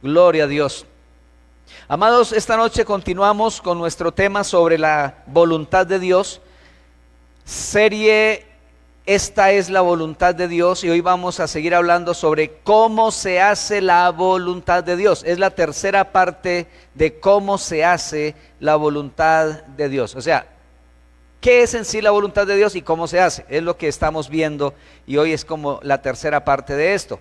Gloria a Dios. Amados, esta noche continuamos con nuestro tema sobre la voluntad de Dios. Serie Esta es la voluntad de Dios, y hoy vamos a seguir hablando sobre cómo se hace la voluntad de Dios. Es la tercera parte de cómo se hace la voluntad de Dios. O sea, ¿qué es en sí la voluntad de Dios y cómo se hace? Es lo que estamos viendo, y hoy es como la tercera parte de esto.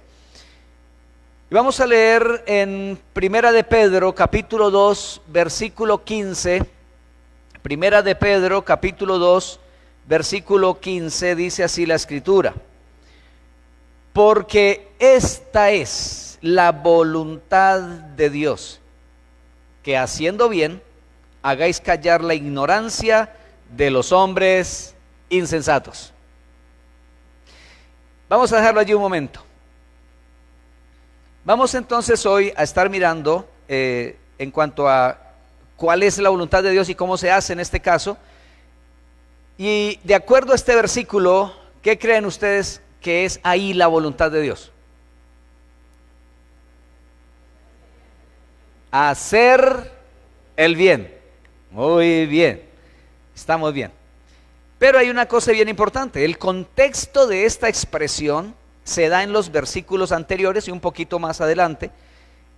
Y vamos a leer en Primera de Pedro, capítulo 2, versículo 15. Primera de Pedro, capítulo 2, versículo 15, dice así la Escritura: porque esta es la voluntad de Dios, que haciendo bien hagáis callar la ignorancia de los hombres insensatos. Vamos a dejarlo allí un momento. Vamos entonces hoy a estar mirando en cuanto a cuál es la voluntad de Dios y cómo se hace en este caso. Y de acuerdo a este versículo, ¿qué creen ustedes que es ahí la voluntad de Dios? Hacer el bien. Muy bien, estamos bien. Pero hay una cosa bien importante: el contexto de esta expresión se da en los versículos anteriores y un poquito más adelante.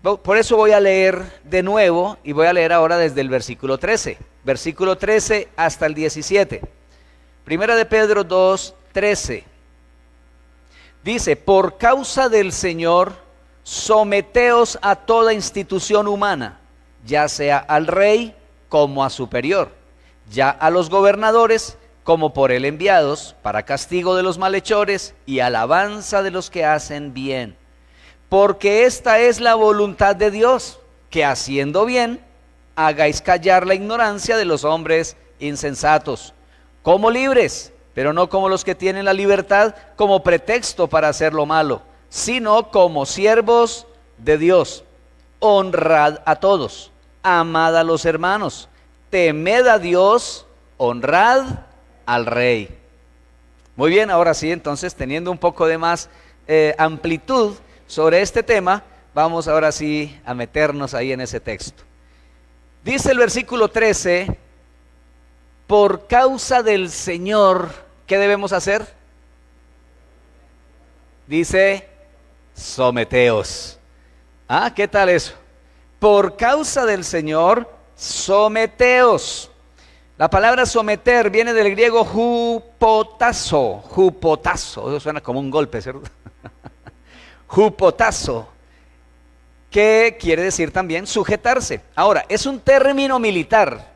Por eso voy a leer de nuevo, y voy a leer ahora desde el versículo 13. Versículo 13 hasta el 17. Primera de Pedro 2, 13. Dice: por causa del Señor, someteos a toda institución humana, ya sea al rey como a superior, ya a los gobernadores como por él enviados, para castigo de los malhechores y alabanza de los que hacen bien. Porque esta es la voluntad de Dios, que haciendo bien hagáis callar la ignorancia de los hombres insensatos, como libres, pero no como los que tienen la libertad como pretexto para hacer lo malo, sino como siervos de Dios. Honrad a todos, amad a los hermanos, temed a Dios, honrad al rey. Muy bien, ahora sí, entonces, teniendo un poco de más amplitud sobre este tema, vamos ahora sí a meternos ahí en ese texto. Dice el versículo 13: por causa del Señor, ¿qué debemos hacer? Dice: someteos. Ah, ¿qué tal eso? Por causa del Señor, someteos. La palabra someter viene del griego hupotazo. Hupotazo, eso suena como un golpe, ¿cierto? Hupotazo, que quiere decir también sujetarse. Ahora, es un término militar.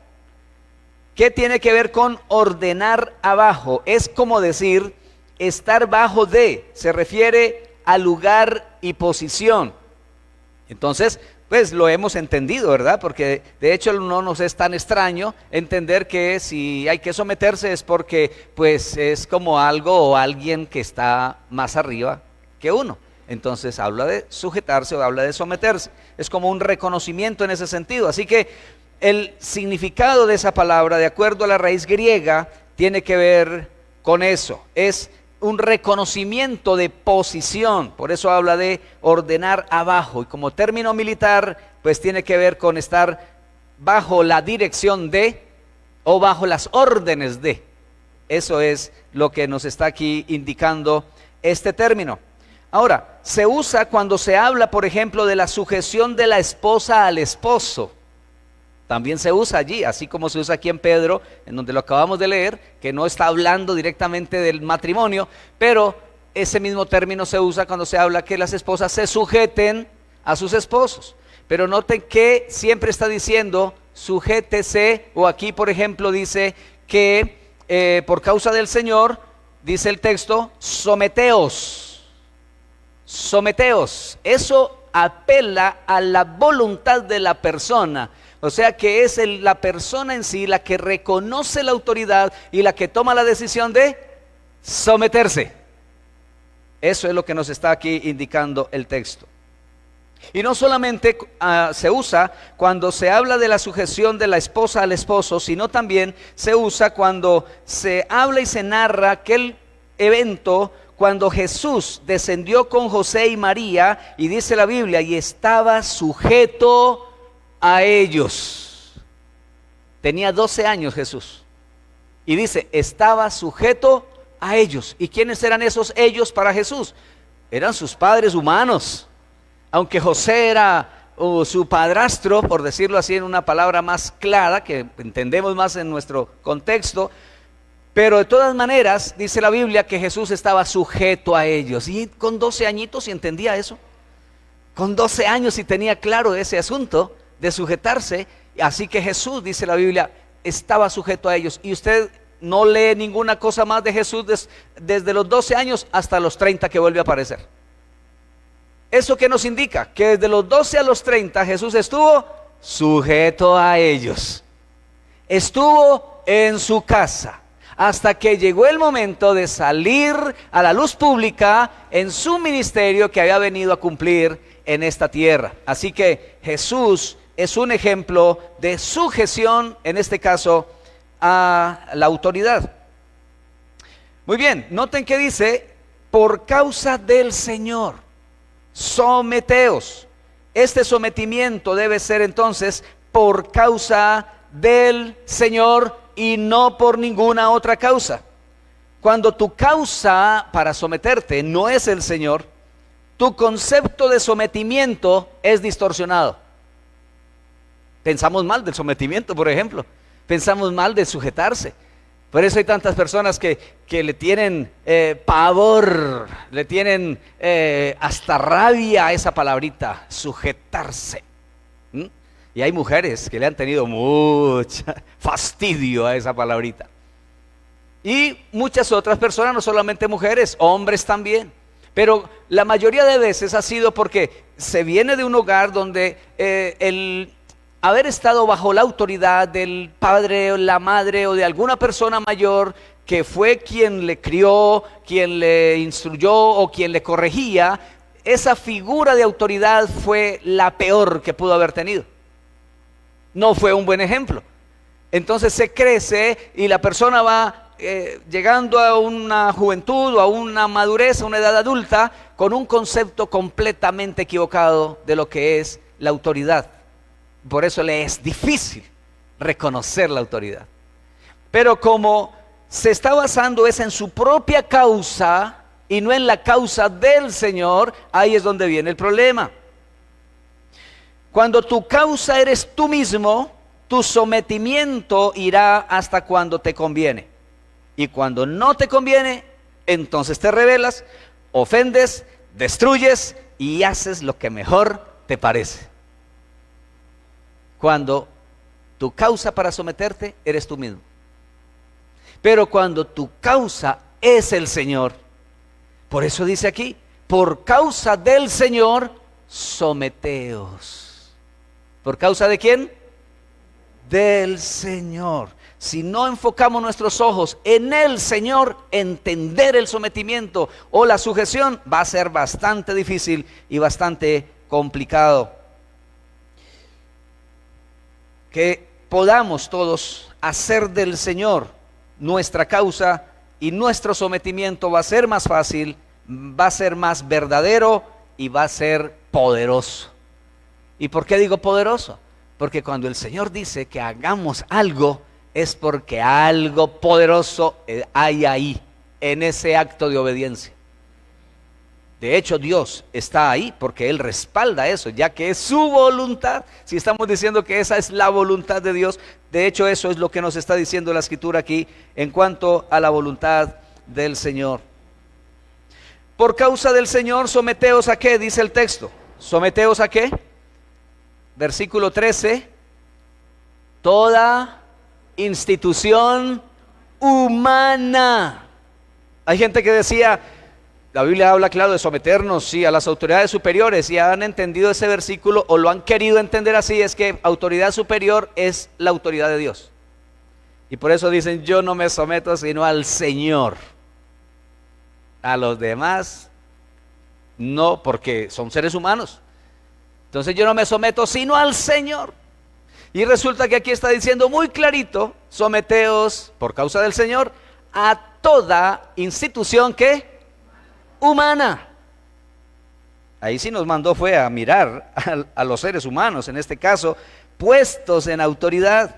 ¿Qué tiene que ver con ordenar abajo? Es como decir estar bajo de, se refiere a lugar y posición. Entonces, pues lo hemos entendido, ¿verdad? Porque de hecho no nos es tan extraño entender que si hay que someterse es porque pues es como algo o alguien que está más arriba que uno. Entonces habla de sujetarse o habla de someterse. Es como un reconocimiento en ese sentido. Así que el significado de esa palabra, de acuerdo a la raíz griega, tiene que ver con eso. Es un reconocimiento de posición. Por eso habla de ordenar abajo. Y como término militar, pues tiene que ver con estar bajo la dirección de o bajo las órdenes de. Eso es lo que nos está aquí indicando este término. Ahora, se usa cuando se habla, por ejemplo, de la sujeción de la esposa al esposo. También se usa allí, así como se usa aquí en Pedro, en donde lo acabamos de leer, que no está hablando directamente del matrimonio, pero ese mismo término se usa cuando se habla que las esposas se sujeten a sus esposos. Pero noten que siempre está diciendo sujétese, o aquí por ejemplo dice que por causa del Señor, dice el texto, someteos. Someteos. Eso apela a la voluntad de la persona. O sea que es la persona en sí la que reconoce la autoridad y la que toma la decisión de someterse. Eso es lo que nos está aquí indicando el texto. Y no solamente se usa cuando se habla de la sujeción de la esposa al esposo, sino también se usa cuando se habla y se narra aquel evento cuando Jesús descendió con José y María, y dice la Biblia, y estaba sujeto a ellos. Tenía 12 años Jesús. Y dice, estaba sujeto a ellos. ¿Y quiénes eran esos ellos para Jesús? Eran sus padres humanos. Aunque José era su padrastro, por decirlo así en una palabra más clara, que entendemos más en nuestro contexto, pero de todas maneras, dice la Biblia que Jesús estaba sujeto a ellos. Y con 12 añitos, ¿y entendía eso? Con 12 años y tenía claro ese asunto de sujetarse. Así que Jesús, dice la Biblia, estaba sujeto a ellos. Y usted no lee ninguna cosa más de Jesús desde los 12 años hasta los 30 que vuelve a aparecer. ¿Eso qué nos indica? Que desde los 12 a los 30 Jesús estuvo sujeto a ellos. Estuvo en su casa hasta que llegó el momento de salir a la luz pública en su ministerio que había venido a cumplir en esta tierra. Así que Jesús es un ejemplo de sujeción, en este caso, a la autoridad. Muy bien, noten que dice, por causa del Señor, someteos. Este sometimiento debe ser entonces por causa del Señor y no por ninguna otra causa. Cuando tu causa para someterte no es el Señor, tu concepto de sometimiento es distorsionado. Pensamos mal del sometimiento, por ejemplo. Pensamos mal de sujetarse. Por eso hay tantas personas que le tienen pavor, le tienen hasta rabia a esa palabrita, sujetarse. Y hay mujeres que le han tenido mucho fastidio a esa palabrita. Y muchas otras personas, no solamente mujeres, hombres también. Pero la mayoría de veces ha sido porque se viene de un hogar donde el haber estado bajo la autoridad del padre o la madre o de alguna persona mayor que fue quien le crió, quien le instruyó o quien le corregía, esa figura de autoridad fue la peor que pudo haber tenido. No fue un buen ejemplo. Entonces se crece y la persona va llegando a una juventud o a una madurez, a una edad adulta, con un concepto completamente equivocado de lo que es la autoridad. Por eso le es difícil reconocer la autoridad. Pero como se está basando esa en su propia causa y no en la causa del Señor, ahí es donde viene el problema. Cuando tu causa eres tú mismo, tu sometimiento irá hasta cuando te conviene. Y cuando no te conviene, entonces te rebelas, ofendes, destruyes y haces lo que mejor te parece. Cuando tu causa para someterte eres tú mismo. Pero cuando tu causa es el Señor, por eso dice aquí, por causa del Señor, someteos. ¿Por causa de quién? Del Señor. Si no enfocamos nuestros ojos en el Señor, entender el sometimiento o la sujeción va a ser bastante difícil y bastante complicado. Que podamos todos hacer del Señor nuestra causa y nuestro sometimiento va a ser más fácil, va a ser más verdadero y va a ser poderoso. ¿Y por qué digo poderoso? Porque cuando el Señor dice que hagamos algo, es porque algo poderoso hay ahí, en ese acto de obediencia. De hecho, Dios está ahí porque Él respalda eso, ya que es su voluntad. Si estamos diciendo que esa es la voluntad de Dios, de hecho eso es lo que nos está diciendo la Escritura aquí en cuanto a la voluntad del Señor. Por causa del Señor, someteos a ¿qué? Dice el texto. ¿Someteos a qué? Versículo 13. Toda institución humana. Hay gente que decía, la Biblia habla claro de someternos, sí, a las autoridades superiores, y han entendido ese versículo o lo han querido entender así, es que autoridad superior es la autoridad de Dios. Y por eso dicen, yo no me someto sino al Señor. A los demás no, porque son seres humanos. Entonces yo no me someto sino al Señor. Y resulta que aquí está diciendo muy clarito, someteos por causa del Señor a toda institución que humana. Ahí sí nos mandó fue a mirar a los seres humanos, en este caso, puestos en autoridad.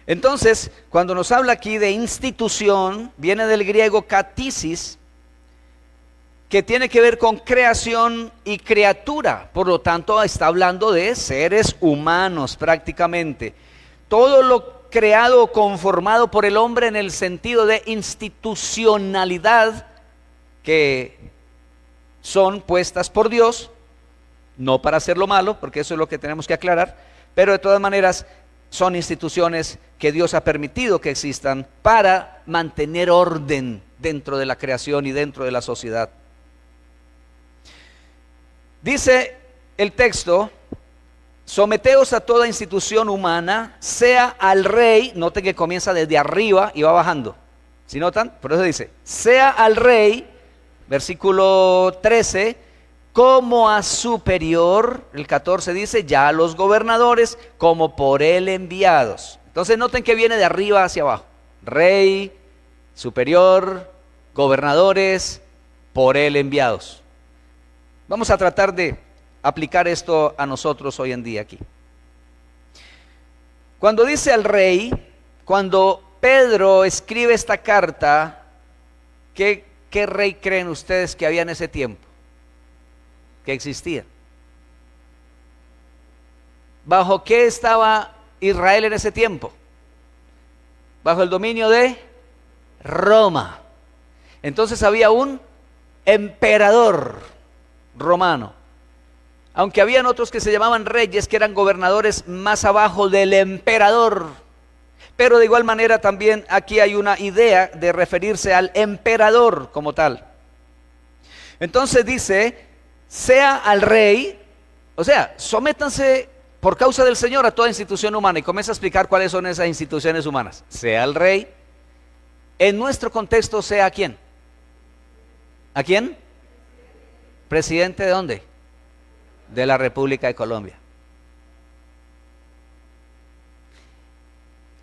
Entonces, cuando nos habla aquí de institución, viene del griego katisis, que tiene que ver con creación y criatura. Por lo tanto, está hablando de seres humanos prácticamente. Todo lo creado o conformado por el hombre en el sentido de institucionalidad que son puestas por Dios, no para hacerlo malo, porque eso es lo que tenemos que aclarar, pero de todas maneras son instituciones que Dios ha permitido que existan para mantener orden dentro de la creación y dentro de la sociedad. Dice el texto: someteos a toda institución humana, sea al rey. Noten que comienza desde arriba y va bajando. ¿Sí notan? Por eso dice, sea al rey, versículo 13, como a superior. El 14 dice, ya a los gobernadores, como por él enviados. Entonces noten que viene de arriba hacia abajo. Rey, superior, gobernadores, por él enviados. Vamos a tratar de aplicar esto a nosotros hoy en día aquí. Cuando dice al rey, cuando Pedro escribe esta carta, ¿qué rey creen ustedes que había en ese tiempo? Que existía. ¿Bajo qué estaba Israel en ese tiempo? Bajo el dominio de Roma. Entonces había un emperador romano. Aunque habían otros que se llamaban reyes, que eran gobernadores más abajo del emperador. Pero de igual manera también aquí hay una idea de referirse al emperador como tal. Entonces dice, sea al rey, o sea, sométanse por causa del Señor a toda institución humana. Y comienza a explicar cuáles son esas instituciones humanas. Sea al rey, en nuestro contexto, sea a quién. ¿A quién? ¿Presidente de dónde? De la República de Colombia.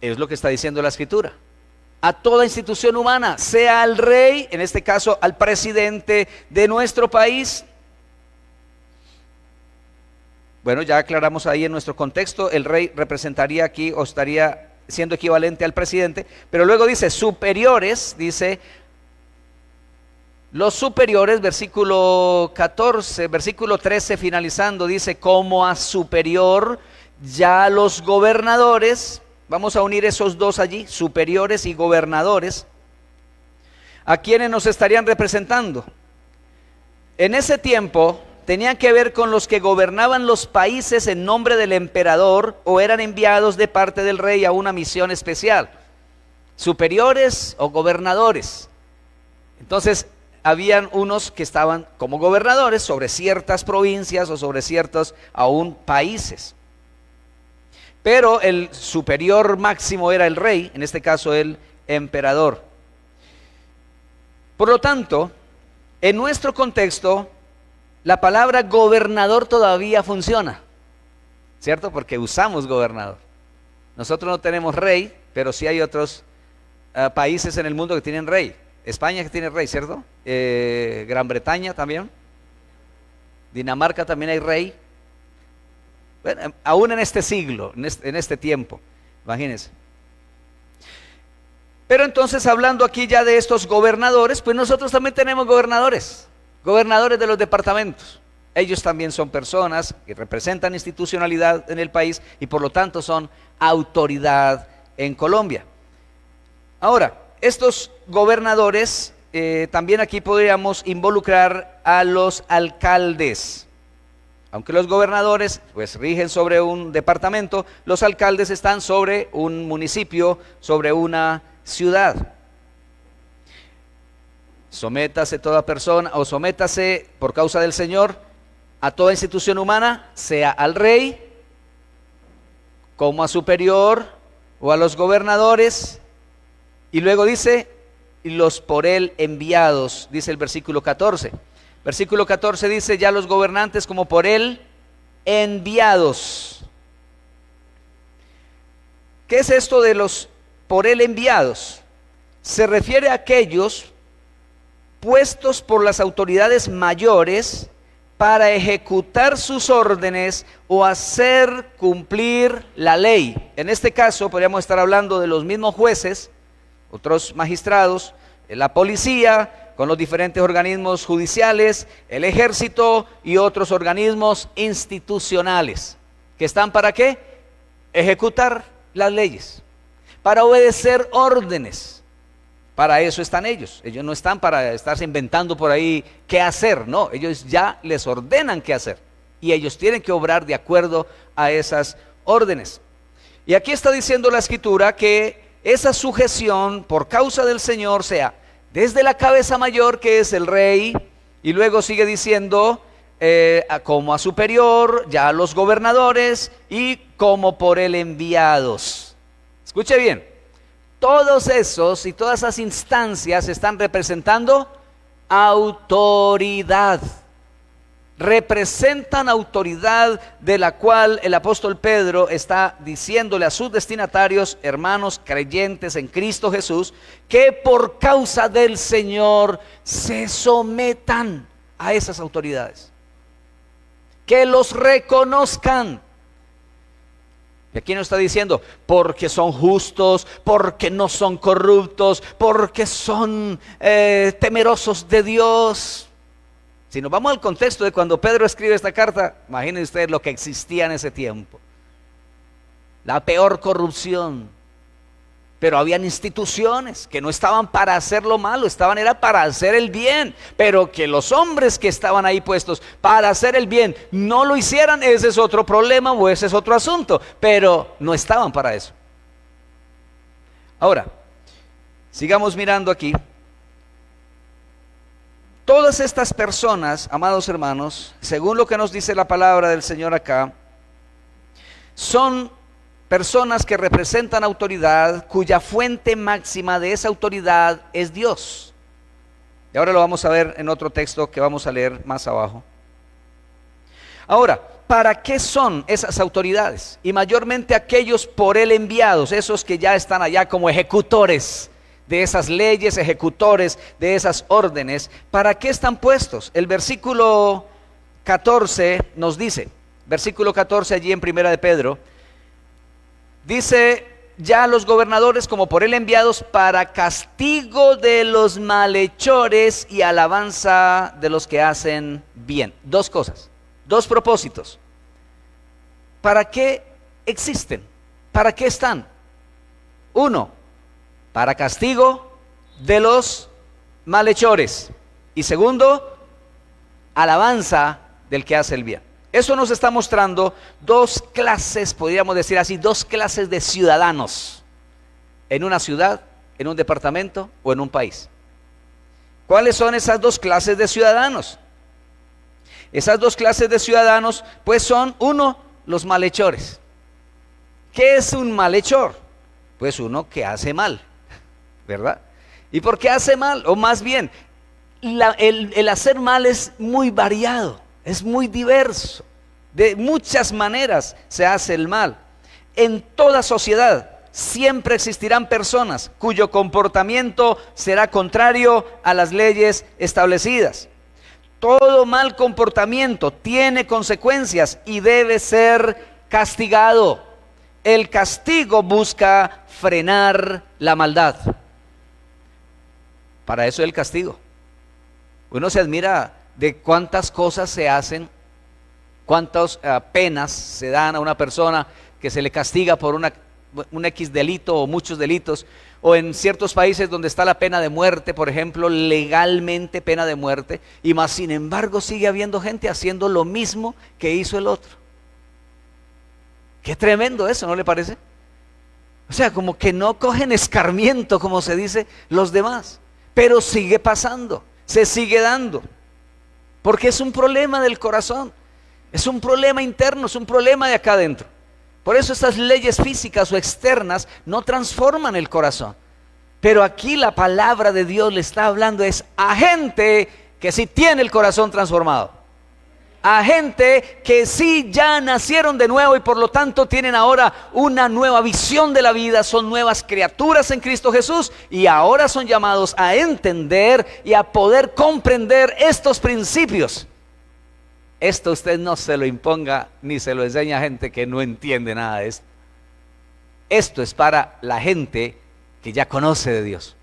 Es lo que está diciendo la Escritura. A toda institución humana, sea al rey, en este caso al presidente de nuestro país. Bueno, ya aclaramos ahí en nuestro contexto, el rey representaría aquí o estaría siendo equivalente al presidente, pero luego dice superiores, dice los superiores, versículo 14, versículo 13 finalizando, dice como a superior, ya los gobernadores. Vamos a unir esos dos allí, superiores y gobernadores. ¿A quiénes nos estarían representando? En ese tiempo tenían que ver con los que gobernaban los países en nombre del emperador o eran enviados de parte del rey a una misión especial. Superiores o gobernadores. Entonces, habían unos que estaban como gobernadores sobre ciertas provincias o sobre ciertos aún países. Pero el superior máximo era el rey, en este caso el emperador. Por lo tanto, en nuestro contexto, la palabra gobernador todavía funciona, ¿cierto? Porque usamos gobernador. Nosotros no tenemos rey, pero sí hay otros países en el mundo que tienen rey. España que tiene rey, ¿cierto? Gran Bretaña también. Dinamarca también hay rey. Bueno, aún en este siglo, en este tiempo, imagínense. Pero entonces, hablando aquí ya de estos gobernadores, pues nosotros también tenemos gobernadores de los departamentos. Ellos también son personas que representan institucionalidad en el país y por lo tanto son autoridad en Colombia. Ahora, estos gobernadores, también aquí podríamos involucrar a los alcaldes. Aunque los gobernadores pues rigen sobre un departamento, los alcaldes están sobre un municipio, sobre una ciudad. Sométase toda persona o sométase por causa del Señor a toda institución humana, sea al rey, como a superior o a los gobernadores. Y luego dice, y los por él enviados, dice el versículo 14. Versículo 14 dice, ya los gobernantes como por él enviados. ¿Qué es esto de los por él enviados? Se refiere a aquellos puestos por las autoridades mayores para ejecutar sus órdenes o hacer cumplir la ley. En este caso podríamos estar hablando de los mismos jueces, otros magistrados, la policía, con los diferentes organismos judiciales, el ejército y otros organismos institucionales. ¿Que están para qué? Ejecutar las leyes, para obedecer órdenes. Para eso están ellos. Ellos no están para estarse inventando por ahí qué hacer, no. Ellos ya les ordenan qué hacer. Y ellos tienen que obrar de acuerdo a esas órdenes. Y aquí está diciendo la Escritura que esa sujeción por causa del Señor sea desde la cabeza mayor, que es el rey, y luego sigue diciendo como a superior, ya a los gobernadores, y como por él enviados. Escuche bien. Todos esos y todas esas instancias están representando autoridad. Representan autoridad de la cual el apóstol Pedro está diciéndole a sus destinatarios, hermanos creyentes en Cristo Jesús, que por causa del Señor se sometan a esas autoridades. Que los reconozcan. Y aquí nos está diciendo, porque son justos, porque no son corruptos, porque son temerosos de Dios. Si nos vamos al contexto de cuando Pedro escribe esta carta, imaginen ustedes lo que existía en ese tiempo. La peor corrupción. Pero habían instituciones que no estaban para hacer lo malo, era para hacer el bien. Pero que los hombres que estaban ahí puestos para hacer el bien no lo hicieran, ese es otro problema o ese es otro asunto. Pero no estaban para eso. Ahora, sigamos mirando aquí. Todas estas personas, amados hermanos, según lo que nos dice la palabra del Señor acá, son personas que representan autoridad, cuya fuente máxima de esa autoridad es Dios. Y ahora lo vamos a ver en otro texto que vamos a leer más abajo. Ahora, ¿para qué son esas autoridades? Y mayormente aquellos por él enviados, esos que ya están allá como ejecutores de esas leyes, ejecutores de esas órdenes. ¿Para qué están puestos? El versículo 14 nos dice, versículo 14 allí en Primera de Pedro, dice, ya los gobernadores como por él enviados para castigo de los malhechores y alabanza de los que hacen bien. Dos cosas, dos propósitos. ¿Para qué existen? ¿Para qué están? Uno, para castigo de los malhechores. Y segundo, alabanza del que hace el bien. Eso nos está mostrando dos clases, podríamos decir así, dos clases de ciudadanos en una ciudad, en un departamento o en un país. ¿Cuáles son esas dos clases de ciudadanos? Esas dos clases de ciudadanos, pues son, uno, los malhechores. ¿Qué es un malhechor? Pues uno que hace mal, ¿verdad? ¿Y por qué hace mal? O más bien, el hacer mal es muy variado. Es muy diverso, de muchas maneras se hace el mal. En toda sociedad siempre existirán personas cuyo comportamiento será contrario a las leyes establecidas. Todo mal comportamiento tiene consecuencias y debe ser castigado. El castigo busca frenar la maldad. Para eso es el castigo. Uno se admira de cuántas cosas se hacen, cuántas penas se dan a una persona que se le castiga por un X delito o muchos delitos, o en ciertos países donde está la pena de muerte, por ejemplo, legalmente pena de muerte, y más sin embargo sigue habiendo gente haciendo lo mismo que hizo el otro. Qué tremendo eso, ¿no le parece? O sea, como que no cogen escarmiento, como se dice, los demás, pero sigue pasando, se sigue dando. Porque es un problema del corazón, es un problema interno, es un problema de acá adentro. Por eso estas leyes físicas o externas no transforman el corazón. Pero aquí la palabra de Dios le está hablando es a gente que sí tiene el corazón transformado. a gente que sí ya nacieron de nuevo y por lo tanto tienen ahora una nueva visión de la vida, son nuevas criaturas en Cristo Jesús y ahora son llamados a entender y a poder comprender estos principios. Esto usted no se lo imponga ni se lo enseña a gente que no entiende nada de esto. Esto es para la gente que ya conoce de Dios,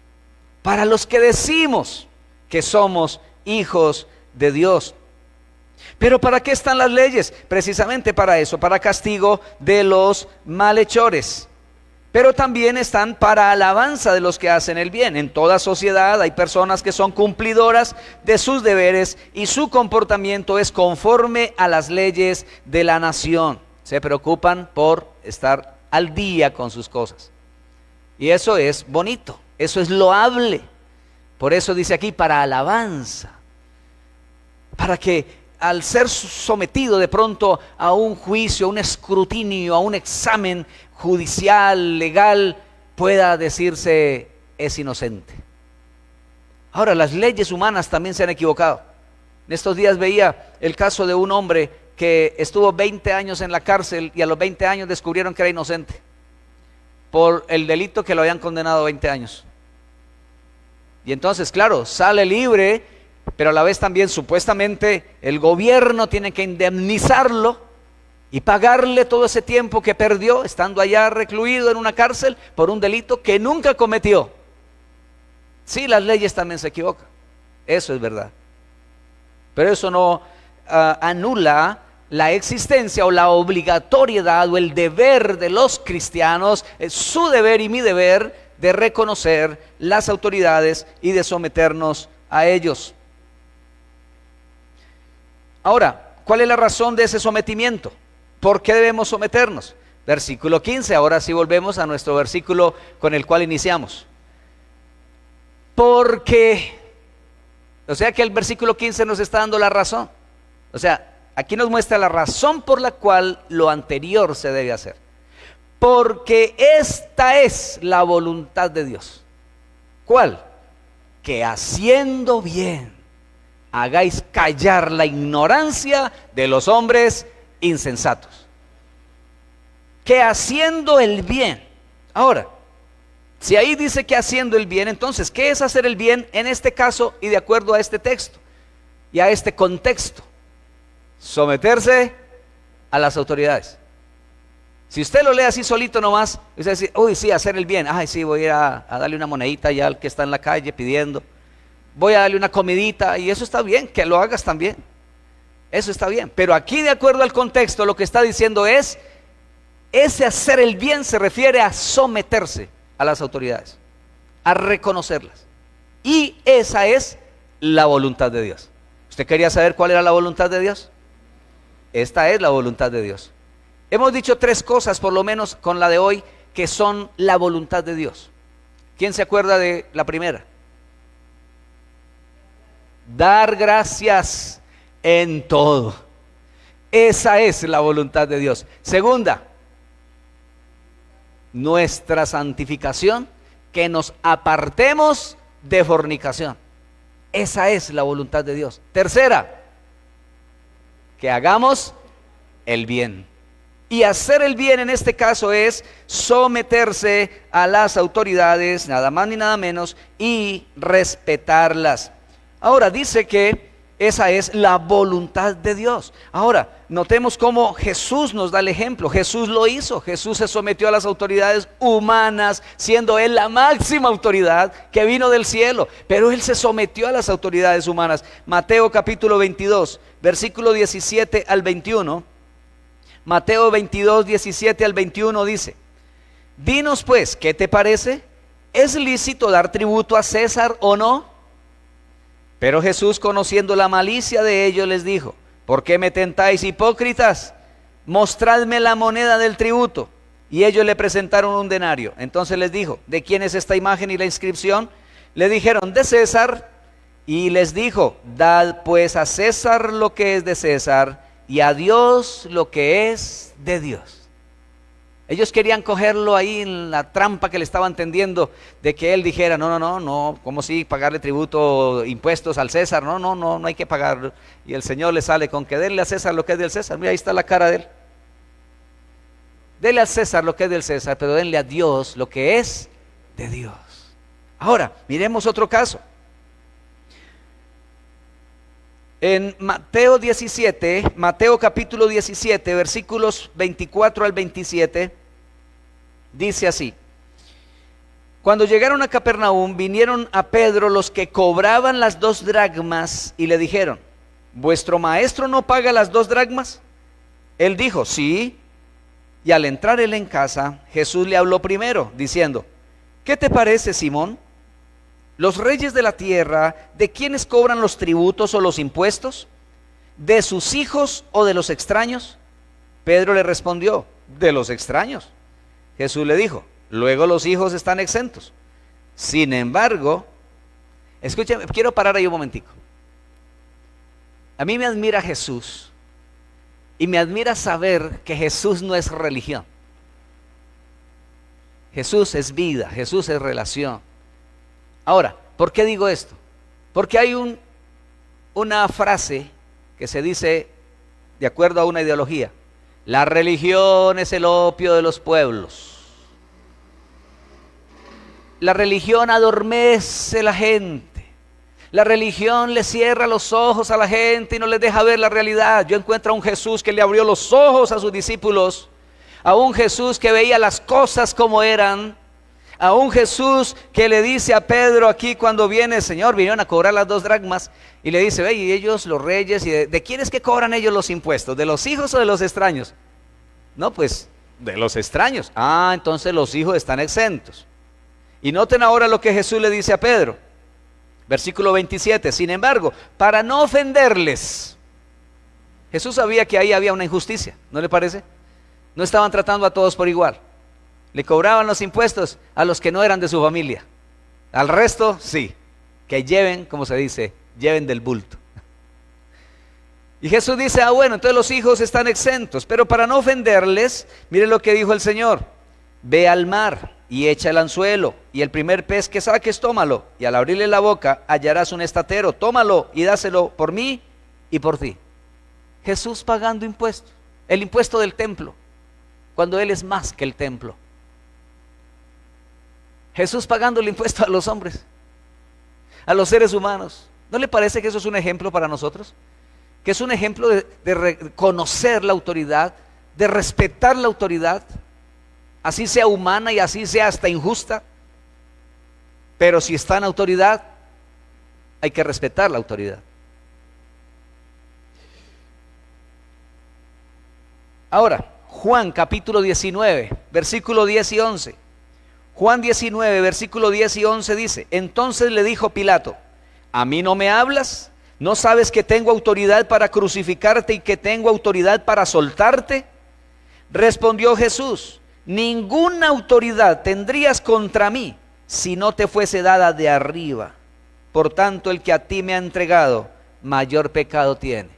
para los que decimos que somos hijos de Dios. Pero ¿para qué están las leyes? Precisamente para eso, para castigo de los malhechores. Pero también están para alabanza de los que hacen el bien. En toda sociedad hay personas que son cumplidoras de sus deberes y su comportamiento es conforme a las leyes de la nación. Se preocupan por estar al día con sus cosas. Y eso es bonito, eso es loable. Por eso dice aquí, para alabanza. Para que al ser sometido de pronto a un juicio, a un escrutinio, a un examen judicial, legal, pueda decirse es inocente. Ahora, las leyes humanas también se han equivocado. En estos días veía el caso de un hombre que estuvo 20 años en la cárcel y a los 20 años descubrieron que era inocente por el delito que lo habían condenado a 20 años. Y entonces, claro, sale libre, pero a la vez también supuestamente el gobierno tiene que indemnizarlo y pagarle todo ese tiempo que perdió estando allá recluido en una cárcel por un delito que nunca cometió. Sí, las leyes también se equivocan, eso es verdad. Pero eso no anula la existencia o la obligatoriedad o el deber de los cristianos, es su deber y mi deber de reconocer las autoridades y de someternos a ellos. Ahora, ¿cuál es la razón de ese sometimiento? ¿Por qué debemos someternos? Versículo 15, ahora sí volvemos a nuestro versículo con el cual iniciamos. Porque, o sea que el versículo 15 nos está dando la razón. O sea, aquí nos muestra la razón por la cual lo anterior se debe hacer. Porque esta es la voluntad de Dios. ¿Cuál? Que haciendo bien hagáis callar la ignorancia de los hombres insensatos. Que haciendo el bien. Ahora, si ahí dice que haciendo el bien, entonces, ¿qué es hacer el bien en este caso y de acuerdo a este texto y a este contexto? Someterse a las autoridades. Si usted lo lee así solito nomás, usted dice, uy, sí, hacer el bien. Ay, sí, voy a ir a darle una monedita ya al que está en la calle pidiendo. Voy a darle una comidita y eso está bien, que lo hagas también. Eso está bien. Pero aquí, de acuerdo al contexto, lo que está diciendo es, ese hacer el bien se refiere a someterse a las autoridades, a reconocerlas. Y esa es la voluntad de Dios. ¿Usted quería saber cuál era la voluntad de Dios? Esta es la voluntad de Dios. Hemos dicho tres cosas, por lo menos con la de hoy, que son la voluntad de Dios. ¿Quién se acuerda de la primera? Dar gracias en todo. Esa es la voluntad de Dios. Segunda, nuestra santificación, que nos apartemos de fornicación. Esa es la voluntad de Dios. Tercera, que hagamos el bien. Y hacer el bien en este caso es someterse a las autoridades, nada más ni nada menos, y respetarlas. Ahora dice que esa es la voluntad de Dios. Ahora, notemos cómo Jesús nos da el ejemplo. Jesús lo hizo. Jesús se sometió a las autoridades humanas, siendo Él la máxima autoridad que vino del cielo. Pero Él se sometió a las autoridades humanas. Mateo capítulo 22, versículo 17 al 21. Mateo 22, 17 al 21 dice: dinos pues, ¿qué te parece? ¿Es lícito dar tributo a César o no? Pero Jesús, conociendo la malicia de ellos, les dijo: ¿por qué me tentáis, hipócritas? Mostradme la moneda del tributo. Y ellos le presentaron un denario. Entonces les dijo: ¿de quién es esta imagen y la inscripción? Le dijeron: de César. Y les dijo: dad pues a César lo que es de César, y a Dios lo que es de Dios. Ellos querían cogerlo ahí en la trampa que le estaban tendiendo, de que él dijera, no, ¿cómo sí pagarle tributo, impuestos al César? No hay que pagarlo. Y el Señor le sale con que denle a César lo que es del César. Mira, ahí está la cara de él. Denle al César lo que es del César, pero denle a Dios lo que es de Dios. Ahora, miremos otro caso. En Mateo capítulo 17, versículos 24 al 27, dice así: cuando llegaron a Capernaum, vinieron a Pedro los que cobraban las 2 dracmas y le dijeron, ¿vuestro maestro no paga las 2 dracmas? Él dijo, sí. Y al entrar él en casa, Jesús le habló primero, diciendo, ¿qué te parece, Simón? ¿Los reyes de la tierra, de quiénes cobran los tributos o los impuestos? ¿De sus hijos o de los extraños? Pedro le respondió, de los extraños. Jesús le dijo, luego los hijos están exentos. Sin embargo, escúchame, quiero parar ahí un momentico. A mí me admira Jesús. Y me admira saber que Jesús no es religión. Jesús es vida, Jesús es relación. Ahora, ¿por qué digo esto? Porque hay una frase que se dice de acuerdo a una ideología. La religión es el opio de los pueblos. La religión adormece a la gente. La religión le cierra los ojos a la gente y no les deja ver la realidad. Yo encuentro a un Jesús que le abrió los ojos a sus discípulos, a un Jesús que veía las cosas como eran, a un Jesús que le dice a Pedro aquí cuando viene, Señor, vinieron a cobrar las 2 dracmas, y le dice, ve, y ellos, los reyes, y ¿de quién es que cobran ellos los impuestos? ¿De los hijos o de los extraños? No, pues, de los extraños. Ah, entonces los hijos están exentos. Y noten ahora lo que Jesús le dice a Pedro. Versículo 27, sin embargo, para no ofenderles, Jesús sabía que ahí había una injusticia, ¿no le parece? No estaban tratando a todos por igual. Le cobraban los impuestos a los que no eran de su familia. Al resto, sí, que lleven, como se dice, lleven del bulto. Y Jesús dice, bueno, entonces los hijos están exentos, pero para no ofenderles, mire lo que dijo el Señor, ve al mar y echa el anzuelo, y el primer pez que saques, tómalo, y al abrirle la boca hallarás un estatero, tómalo y dáselo por mí y por ti. Jesús pagando impuestos, el impuesto del templo, cuando Él es más que el templo. Jesús pagando el impuesto a los hombres, a los seres humanos. ¿No le parece que eso es un ejemplo para nosotros? Que es un ejemplo de reconocer la autoridad, de respetar la autoridad, así sea humana y así sea hasta injusta, pero si está en autoridad, hay que respetar la autoridad. Ahora, Juan capítulo 19, versículo 10 y 11. Juan 19, versículo 10 y 11 dice, entonces le dijo Pilato, ¿a mí no me hablas? ¿No sabes que tengo autoridad para crucificarte y que tengo autoridad para soltarte? Respondió Jesús, ninguna autoridad tendrías contra mí si no te fuese dada de arriba. Por tanto, el que a ti me ha entregado, mayor pecado tiene.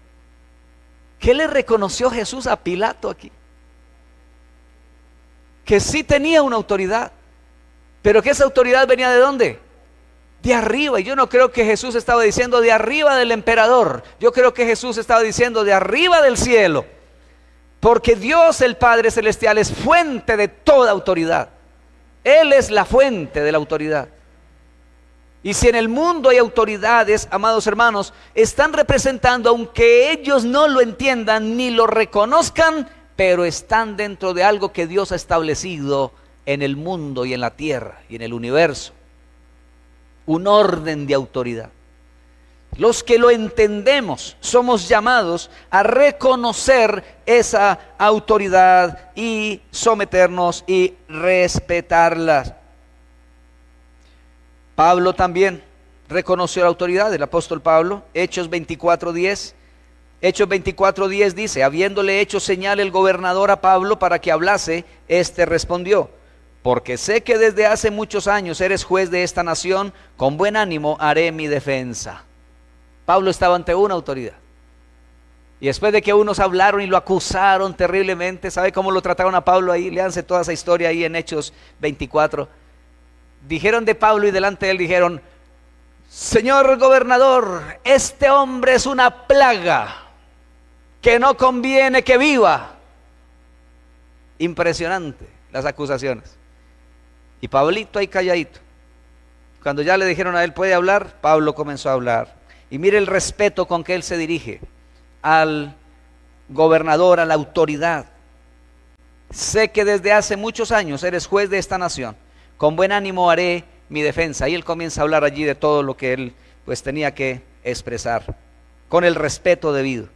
¿Qué le reconoció Jesús a Pilato aquí? Que sí tenía una autoridad, pero que esa autoridad venía ¿de dónde? De arriba. Y yo no creo que Jesús estaba diciendo de arriba del emperador. Yo creo que Jesús estaba diciendo de arriba del cielo. Porque Dios el Padre Celestial es fuente de toda autoridad. Él es la fuente de la autoridad. Y si en el mundo hay autoridades, amados hermanos, están representando, aunque ellos no lo entiendan ni lo reconozcan, pero están dentro de algo que Dios ha establecido en el mundo y en la tierra y en el universo. Un orden de autoridad. Los que lo entendemos somos llamados a reconocer esa autoridad y someternos y respetarla. Pablo también reconoció la autoridad, el apóstol Pablo, Hechos 24:10. Hechos 24:10 dice, habiéndole hecho señal el gobernador a Pablo para que hablase, éste respondió, porque sé que desde hace muchos años eres juez de esta nación, con buen ánimo haré mi defensa. Pablo estaba ante una autoridad. Y después de que unos hablaron y lo acusaron terriblemente, ¿sabe cómo lo trataron a Pablo ahí? Léanse toda esa historia ahí en Hechos 24. Dijeron de Pablo y delante de él dijeron: señor gobernador, este hombre es una plaga que no conviene que viva. Impresionante las acusaciones. Y Pablito ahí calladito. Cuando ya le dijeron a él puede hablar, Pablo comenzó a hablar. Y mire el respeto con que él se dirige al gobernador, a la autoridad. Sé que desde hace muchos años eres juez de esta nación. Con buen ánimo haré mi defensa. Y él comienza a hablar allí de todo lo que él pues tenía que expresar, con el respeto debido.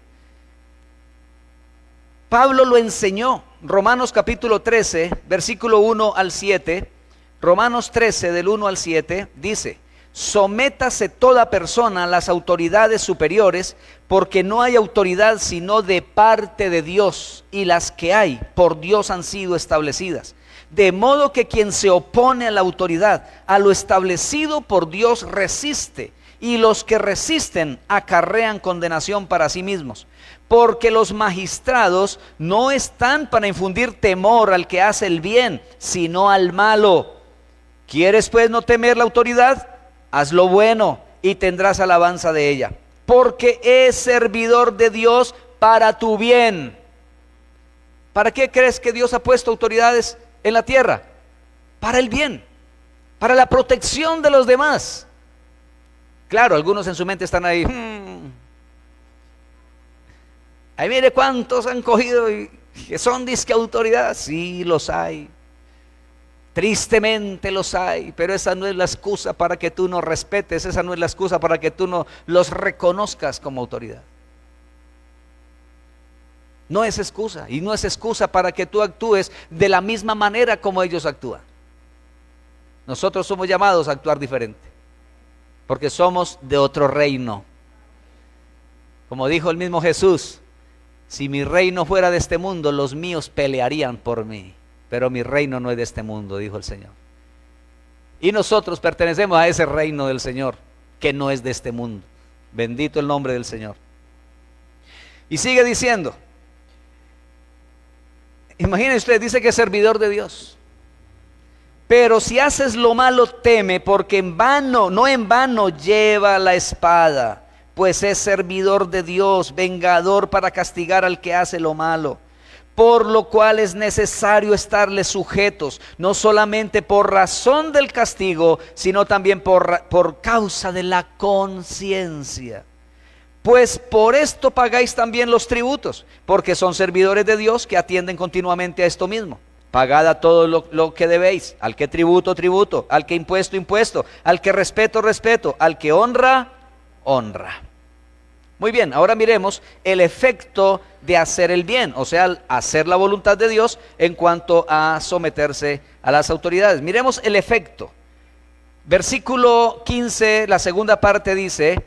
Pablo lo enseñó. Romanos capítulo 13, versículo 1 al 7. Romanos 13 del 1 al 7 dice: sométase toda persona a las autoridades superiores, porque no hay autoridad sino de parte de Dios, y las que hay por Dios han sido establecidas. De modo que quien se opone a la autoridad, a lo establecido por Dios resiste, y los que resisten acarrean condenación para sí mismos. Porque los magistrados no están para infundir temor al que hace el bien, sino al malo. ¿Quieres pues no temer la autoridad? Haz lo bueno y tendrás alabanza de ella, porque es servidor de Dios para tu bien. ¿Para qué crees que Dios ha puesto autoridades en la tierra? Para el bien, para la protección de los demás. Claro, algunos en su mente están ahí. Ahí mire cuántos han cogido y que son disque autoridad. Sí, los hay. Tristemente los hay, pero esa no es la excusa para que tú no respetes, esa no es la excusa para que tú no los reconozcas como autoridad. No es excusa, y no es excusa para que tú actúes de la misma manera como ellos actúan. Nosotros somos llamados a actuar diferente, porque somos de otro reino. Como dijo el mismo Jesús: si mi reino fuera de este mundo, los míos pelearían por mí. Pero mi reino no es de este mundo, dijo el Señor. Y nosotros pertenecemos a ese reino del Señor, que no es de este mundo. Bendito el nombre del Señor. Y sigue diciendo, imagínense usted, dice que es servidor de Dios. Pero si haces lo malo, teme, porque en vano, no en vano lleva la espada, pues es servidor de Dios, vengador para castigar al que hace lo malo. Por lo cual es necesario estarle sujetos, no solamente por razón del castigo, sino también por causa de la conciencia. Pues por esto pagáis también los tributos, porque son servidores de Dios que atienden continuamente a esto mismo. Pagad a todo lo que debéis, al que tributo, tributo, al que impuesto, impuesto, al que respeto, respeto, al que honra, honra. Muy bien, ahora miremos el efecto de hacer el bien, o sea, hacer la voluntad de Dios en cuanto a someterse a las autoridades. Miremos el efecto. Versículo 15, la segunda parte dice: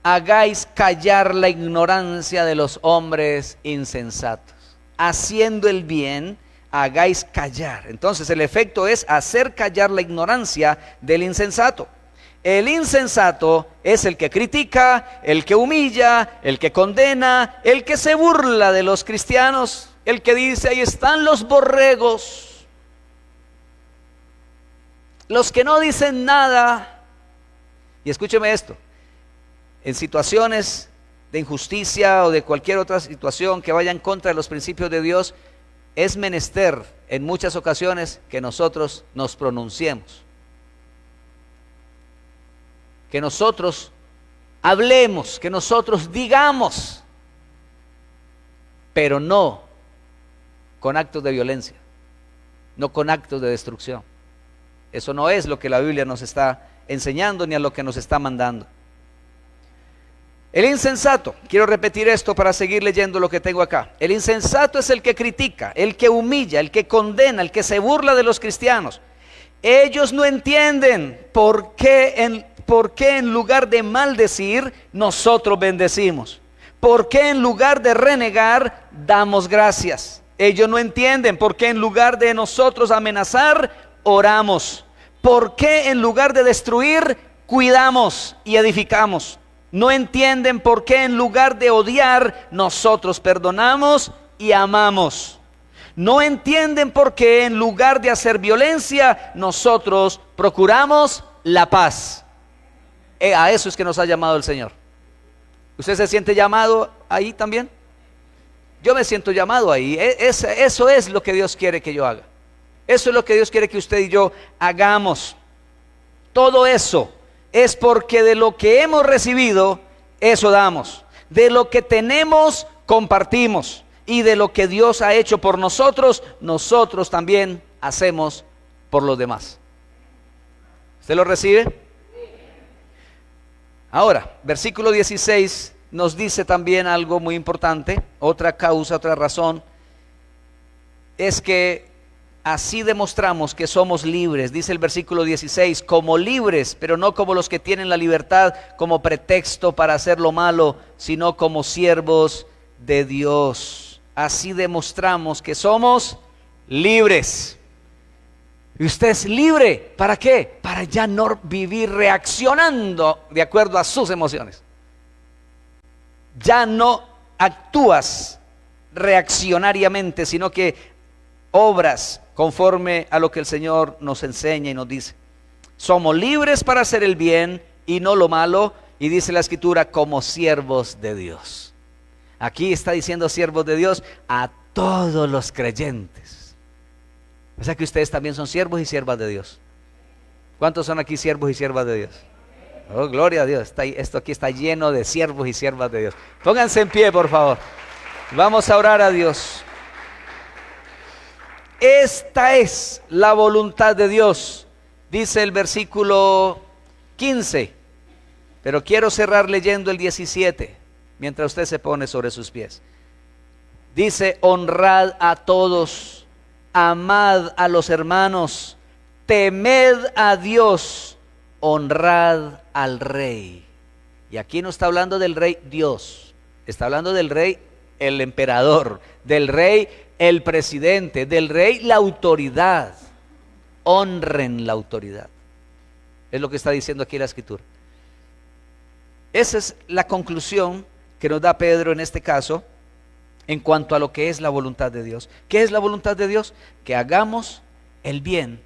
hagáis callar la ignorancia de los hombres insensatos. Haciendo el bien, hagáis callar. Entonces el efecto es hacer callar la ignorancia del insensato. El insensato es el que critica, el que humilla, el que condena, el que se burla de los cristianos, el que dice: ahí están los borregos, los que no dicen nada. Y escúcheme esto: en situaciones de injusticia o de cualquier otra situación que vaya en contra de los principios de Dios, es menester en muchas ocasiones que nosotros nos pronunciemos, que nosotros hablemos, que nosotros digamos, pero no con actos de violencia, no con actos de destrucción. Eso no es lo que la Biblia nos está enseñando ni a lo que nos está mandando. El insensato, quiero repetir esto para seguir leyendo lo que tengo acá. El insensato es el que critica, el que humilla, el que condena, el que se burla de los cristianos. Ellos no entienden por qué en lugar de maldecir, nosotros bendecimos. ¿Por qué en lugar de renegar, damos gracias? Ellos no entienden por qué en lugar de nosotros amenazar, oramos. ¿Por qué en lugar de destruir, cuidamos y edificamos? No entienden por qué en lugar de odiar, nosotros perdonamos y amamos. No entienden por qué en lugar de hacer violencia, nosotros procuramos la paz. A eso es que nos ha llamado el Señor. ¿Usted se siente llamado ahí también? Yo me siento llamado ahí. Eso es lo que Dios quiere que yo haga. Eso es lo que Dios quiere que usted y yo hagamos. Todo eso es porque de lo que hemos recibido, eso damos. De lo que tenemos, compartimos. Y de lo que Dios ha hecho por nosotros, nosotros también hacemos por los demás. ¿Usted lo recibe? Ahora, versículo 16 nos dice también algo muy importante. Otra causa, otra razón, es que así demostramos que somos libres. Dice el versículo 16, como libres, pero no como los que tienen la libertad como pretexto para hacer lo malo, sino como siervos de Dios. Así demostramos que somos libres. Y usted es libre, ¿para qué? Para ya no vivir reaccionando de acuerdo a sus emociones. Ya no actúas reaccionariamente, sino que obras conforme a lo que el Señor nos enseña y nos dice. Somos libres para hacer el bien y no lo malo, y dice la Escritura, como siervos de Dios. Aquí está diciendo siervos de Dios a todos los creyentes. O sea que ustedes también son siervos y siervas de Dios. ¿Cuántos son aquí siervos y siervas de Dios? Oh, gloria a Dios. Esto aquí está lleno de siervos y siervas de Dios. Pónganse en pie, por favor. Vamos a orar a Dios. Esta es la voluntad de Dios, dice el versículo 15. Pero quiero cerrar leyendo el 17. Mientras usted se pone sobre sus pies. Dice, honrad a todos, amad a los hermanos, temed a Dios, honrad al rey. Y aquí no está hablando del rey Dios, está hablando del rey el emperador, del rey el presidente, del rey la autoridad. Honren la autoridad. Es lo que está diciendo aquí la Escritura. Esa es la conclusión que nos da Pedro en este caso en cuanto a lo que es la voluntad de Dios. ¿Qué es la voluntad de Dios? Que hagamos el bien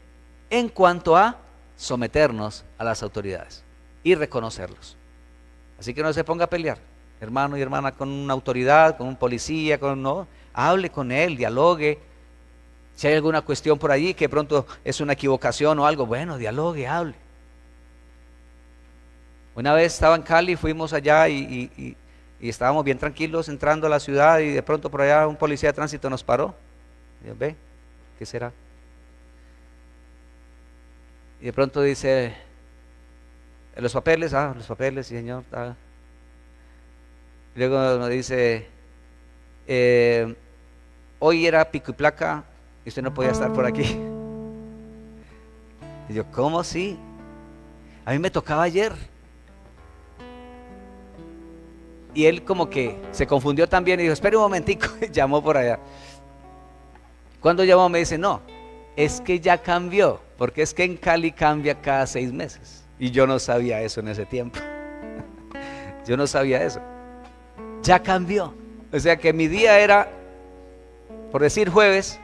en cuanto a someternos a las autoridades y reconocerlos. Así que no se ponga a pelear, hermano y hermana, con una autoridad, con un policía, no, hable con él, dialogue. Si hay alguna cuestión por allí que de pronto es una equivocación o algo, bueno, dialogue, hable. Una vez estaba en Cali, fuimos allá y estábamos bien tranquilos entrando a la ciudad y de pronto por allá un policía de tránsito nos paró. Y yo, ve, ¿qué será? Y de pronto dice, los papeles, los papeles, sí, señor. Y luego nos dice, hoy era pico y placa y usted no podía estar por aquí. Y yo, ¿cómo sí? A mí me tocaba ayer. Y él como que se confundió también y dijo, espere un momentico, llamó por allá. Cuando llamó me dice, no, es que ya cambió, porque es que en Cali cambia cada 6 meses. Y yo no sabía eso en ese tiempo. Yo no sabía eso. Ya cambió. O sea que mi día era, por decir jueves,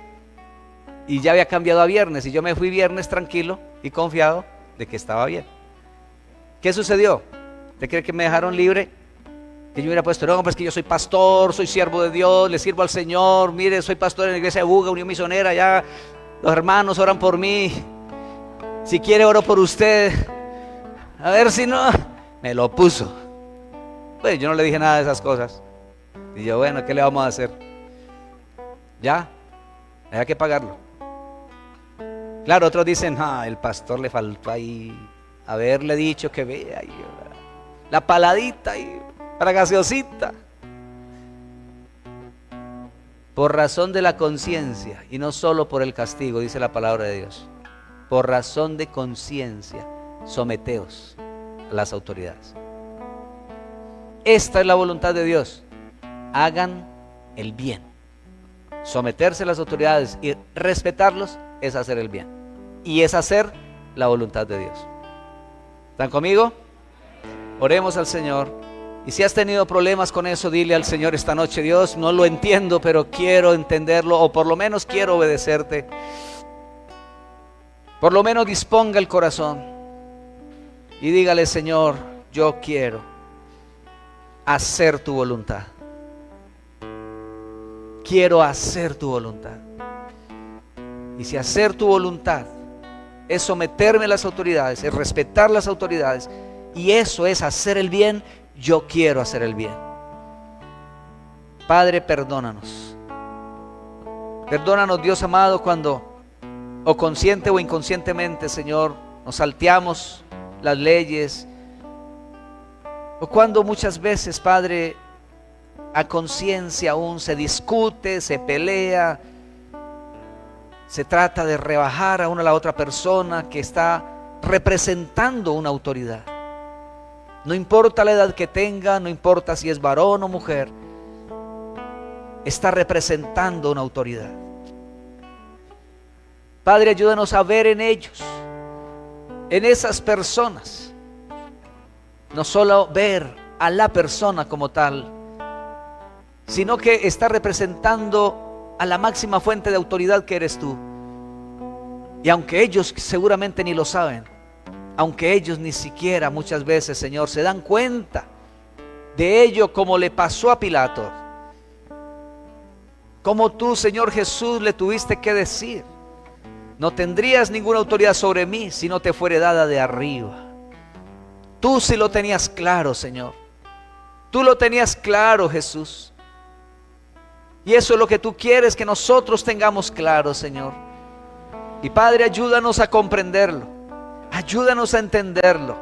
y ya había cambiado a viernes, y yo me fui viernes tranquilo y confiado de que estaba bien. ¿Qué sucedió? ¿Usted cree que me dejaron libre? Que yo hubiera puesto, no, pues que yo soy pastor, soy siervo de Dios, le sirvo al Señor, mire, soy pastor en la iglesia de Buga, Unión Misionera, ya los hermanos oran por mí, si quiere oro por usted, a ver si no, me lo puso. Pues yo no le dije nada de esas cosas. Y yo, bueno, ¿qué le vamos a hacer? Ya, hay que pagarlo. Claro, otros dicen, el pastor le faltó ahí haberle dicho que vea ahí, la paladita y para gaseosita. Por razón de la conciencia y no solo por el castigo, dice la palabra de Dios. Por razón de conciencia, someteos a las autoridades. Esta es la voluntad de Dios. Hagan el bien. Someterse a las autoridades y respetarlos es hacer el bien. Y es hacer la voluntad de Dios. ¿Están conmigo? Oremos al Señor. Y si has tenido problemas con eso, dile al Señor esta noche: Dios, no lo entiendo, pero quiero entenderlo, o por lo menos quiero obedecerte. Por lo menos disponga el corazón y dígale: Señor, yo quiero hacer tu voluntad. Quiero hacer tu voluntad. Y si hacer tu voluntad es someterme a las autoridades, es respetar las autoridades, y eso es hacer el bien, yo quiero hacer el bien. Padre, perdónanos. Perdónanos, Dios amado, cuando, o consciente o inconscientemente, Señor, nos salteamos las leyes, o cuando muchas veces, Padre, a conciencia aún se discute, se pelea, se trata de rebajar a una a la otra persona que está representando una autoridad. No importa la edad que tenga, no importa si es varón o mujer, está representando una autoridad. Padre, ayúdanos a ver en ellos, en esas personas, no solo ver a la persona como tal, sino que está representando a la máxima fuente de autoridad que eres tú. Y aunque ellos seguramente ni lo saben, aunque ellos ni siquiera muchas veces, Señor, se dan cuenta de ello, como le pasó a Pilato, como tú, Señor Jesús, le tuviste que decir: no tendrías ninguna autoridad sobre mí si no te fuere dada de arriba. Tú sí lo tenías claro, Señor. Tú lo tenías claro, Jesús. Y eso es lo que tú quieres que nosotros tengamos claro, Señor. Y Padre, ayúdanos a comprenderlo, ayúdanos a entenderlo,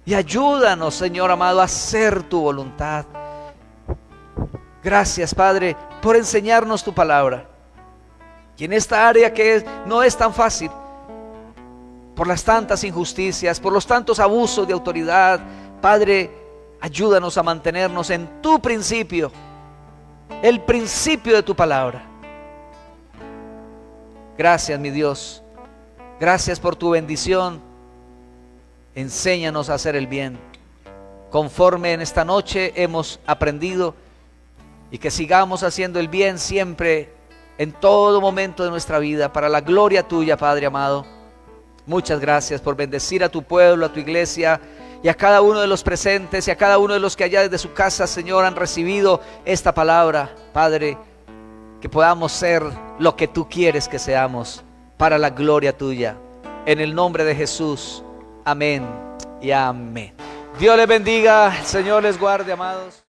y ayúdanos, Señor amado, a hacer tu voluntad. Gracias, Padre, por enseñarnos tu palabra. Y en esta área que no es tan fácil, por las tantas injusticias, por los tantos abusos de autoridad, Padre, ayúdanos a mantenernos en tu principio, el principio de tu palabra. Gracias, mi Dios. Gracias por tu bendición. Enséñanos a hacer el bien, conforme en esta noche hemos aprendido, y que sigamos haciendo el bien siempre, en todo momento de nuestra vida, para la gloria tuya, Padre amado. Muchas gracias por bendecir a tu pueblo, a tu iglesia, y a cada uno de los presentes, y a cada uno de los que allá desde su casa, Señor, han recibido esta palabra. Padre, que podamos ser lo que tú quieres que seamos, para la gloria tuya. En el nombre de Jesús, amén y amén. Dios les bendiga, el Señor les guarde, amados.